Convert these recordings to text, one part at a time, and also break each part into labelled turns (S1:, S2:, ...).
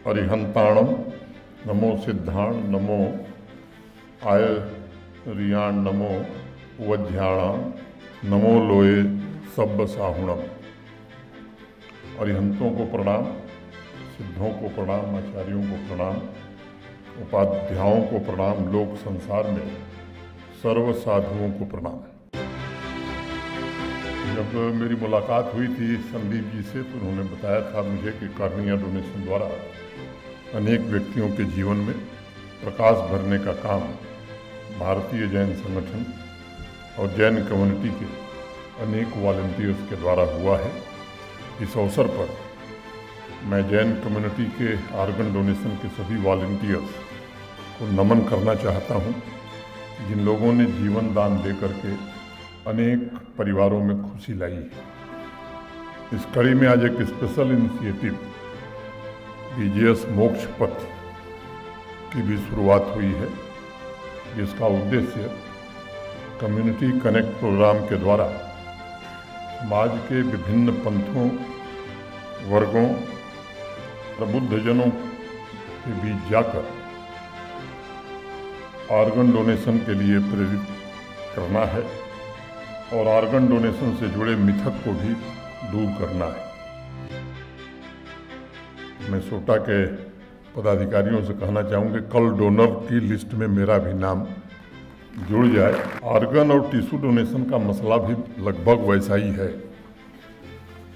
S1: अरिहंताणम नमो सिद्धाण नमो आयरियाण नमो वज्ञाणाम नमो लोये सब्ब साहुणम। अरिहंतों को प्रणाम, सिद्धों को प्रणाम, आचार्यों को प्रणाम, उपाध्यायों को प्रणाम, लोक संसार में सर्व साधुओं को प्रणाम। जब मेरी मुलाकात हुई थी संदीप जी से तो उन्होंने बताया था मुझे कि कार्निया डोनेशन द्वारा अनेक व्यक्तियों के जीवन में प्रकाश भरने का काम भारतीय जैन संगठन और जैन कम्युनिटी के अनेक वॉलंटियर्स के द्वारा हुआ है। इस अवसर पर मैं जैन कम्युनिटी के आर्गन डोनेशन के सभी वॉलंटियर्स को नमन करना चाहता हूं, जिन लोगों ने जीवन दान दे करके अनेक परिवारों में खुशी लाई है। इस कड़ी में आज एक स्पेशल इनिशिएटिव बीजीएस मोक्ष पथ की भी शुरुआत हुई है, जिसका उद्देश्य कम्युनिटी कनेक्ट प्रोग्राम के द्वारा समाज के विभिन्न पंथों, वर्गों, प्रबुद्धजनों के बीच जाकर ऑर्गन डोनेशन के लिए प्रेरित करना है और ऑर्गन डोनेशन से जुड़े मिथक को भी दूर करना है। मैं सोटा के पदाधिकारियों से कहना चाहूँगा कल डोनर की लिस्ट में मेरा भी नाम जुड़ जाए। ऑर्गन और टिश्यू डोनेशन का मसला भी लगभग वैसा ही है।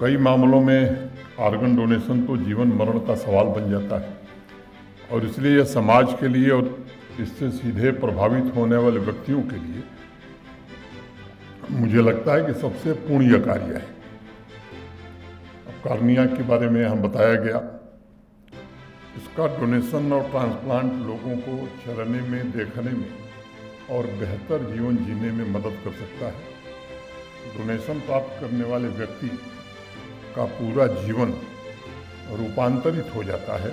S1: कई मामलों में ऑर्गन डोनेशन तो जीवन मरण का सवाल बन जाता है और इसलिए यह समाज के लिए और इससे सीधे प्रभावित होने वाले व्यक्तियों के लिए मुझे लगता है कि सबसे पुण्य कार्य है। अब कार्निया के बारे में हम बताया गया, इसका डोनेशन और ट्रांसप्लांट लोगों को चलने में, देखने में और बेहतर जीवन जीने में मदद कर सकता है। डोनेशन प्राप्त करने वाले व्यक्ति का पूरा जीवन रूपांतरित हो जाता है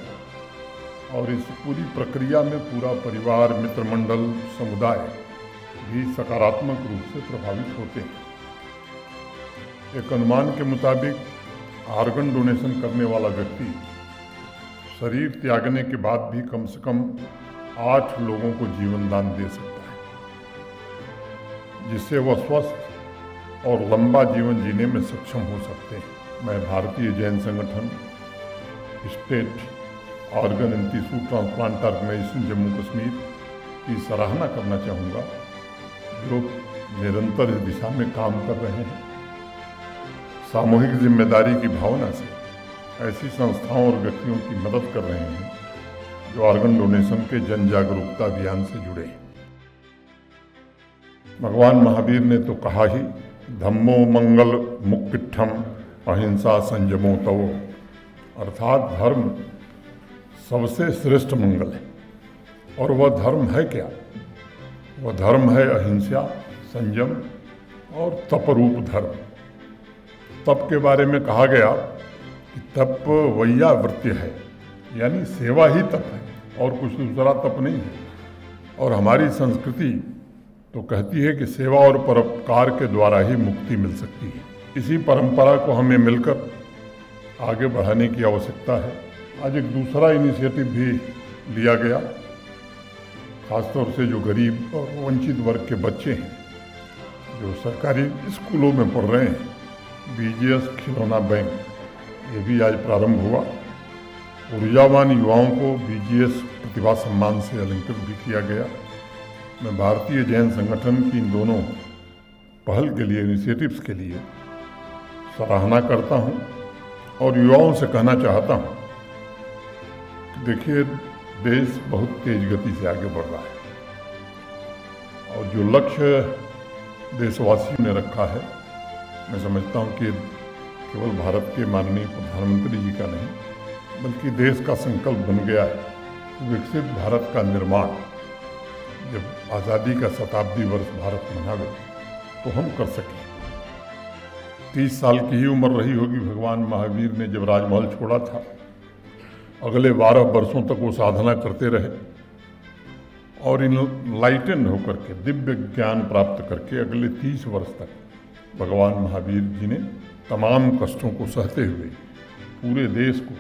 S1: और इस पूरी प्रक्रिया में पूरा परिवार, मित्र मंडल, समुदाय भी सकारात्मक रूप से प्रभावित होते हैं। एक अनुमान के मुताबिक ऑर्गन डोनेशन करने वाला व्यक्ति शरीर त्यागने के बाद भी कम से कम 8 लोगों को जीवन दान दे सकता है, जिससे वह स्वस्थ और लंबा जीवन जीने में सक्षम हो सकते हैं। मैं Bharatiya Jain Sanghatana state organ and tissue transplant organization Jammu Kashmir की सराहना करना चाहूँगा, जो निरंतर इस दिशा में काम कर रहे हैं। सामूहिक जिम्मेदारी की भावना से ऐसी संस्थाओं और व्यक्तियों की मदद कर रहे हैं जो ऑर्गन डोनेशन के जन जागरूकता अभियान से जुड़े हैं। भगवान महावीर ने तो कहा ही, धम्मो मंगल मुक्तिठम अहिंसा संयमो तवो, अर्थात धर्म सबसे श्रेष्ठ मंगल है। और वह धर्म है क्या? वह धर्म है अहिंसा, संयम और तपरूप धर्म। तप के बारे में कहा गया कि तप वैयावृत्य है, यानी सेवा ही तप है और कुछ दूसरा तप नहीं है। और हमारी संस्कृति तो कहती है कि सेवा और परोपकार के द्वारा ही मुक्ति मिल सकती है। इसी परंपरा को हमें मिलकर आगे बढ़ाने की आवश्यकता है। आज एक दूसरा इनिशिएटिव भी लिया गया, खासतौर से जो गरीब और वंचित वर्ग के बच्चे हैं जो सरकारी स्कूलों में पढ़ रहे हैं, बीजीएस खिलौना बैंक, ये भी आज प्रारंभ हुआ। ऊर्जावान युवाओं को बीजीएस प्रतिभा सम्मान से अलंकृत भी किया गया। मैं भारतीय जैन संगठन की इन दोनों पहल के लिए, इनिशिएटिव्स के लिए सराहना करता हूँ और युवाओं से कहना चाहता हूँ कि देखिए, देश बहुत तेज गति से आगे बढ़ रहा है और जो लक्ष्य देशवासियों ने रखा है, मैं समझता हूं कि केवल भारत के माननीय प्रधानमंत्री जी का नहीं, बल्कि देश का संकल्प बन गया है। विकसित भारत का निर्माण, जब आज़ादी का शताब्दी वर्ष भारत मनावे तो हम कर सकें। 30 साल की ही उम्र रही होगी भगवान महावीर ने जब राजमहल छोड़ा था। अगले 12 वर्षों तक वो साधना करते रहे और इनलाइटेंड होकर के, दिव्य ज्ञान प्राप्त करके अगले 30 वर्ष तक भगवान महावीर जी ने तमाम कष्टों को सहते हुए पूरे देश को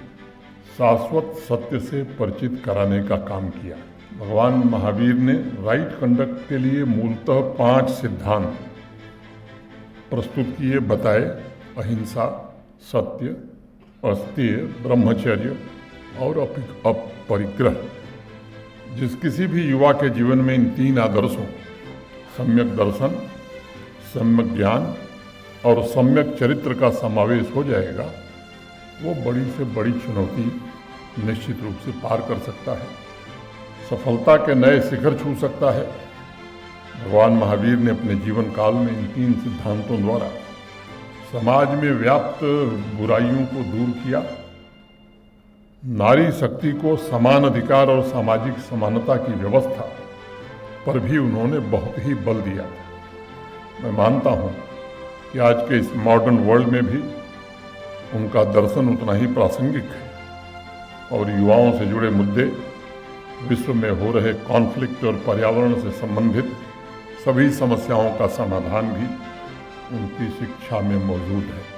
S1: शाश्वत सत्य से परिचित कराने का काम किया। भगवान महावीर ने राइट कंडक्ट के लिए मूलतः 5 सिद्धांत प्रस्तुत किए, बताए। अहिंसा, सत्य, अस्तेय, ब्रह्मचर्य और अपरिग्रह। जिस किसी भी युवा के जीवन में इन 3 आदर्शों सम्यक दर्शन, सम्यक ज्ञान और सम्यक चरित्र का समावेश हो जाएगा, वो बड़ी से बड़ी चुनौती निश्चित रूप से पार कर सकता है, सफलता के नए शिखर छू सकता है। भगवान महावीर ने अपने जीवन काल में इन 3 सिद्धांतों द्वारा समाज में व्याप्त बुराइयों को दूर किया। नारी शक्ति को समान अधिकार और सामाजिक समानता की व्यवस्था पर भी उन्होंने बहुत ही बल दिया था। मैं मानता हूँ कि आज के इस मॉडर्न वर्ल्ड में भी उनका दर्शन उतना ही प्रासंगिक है और युवाओं से जुड़े मुद्दे, विश्व में हो रहे कॉन्फ्लिक्ट और पर्यावरण से संबंधित सभी समस्याओं का समाधान भी उनकी शिक्षा में मौजूद है।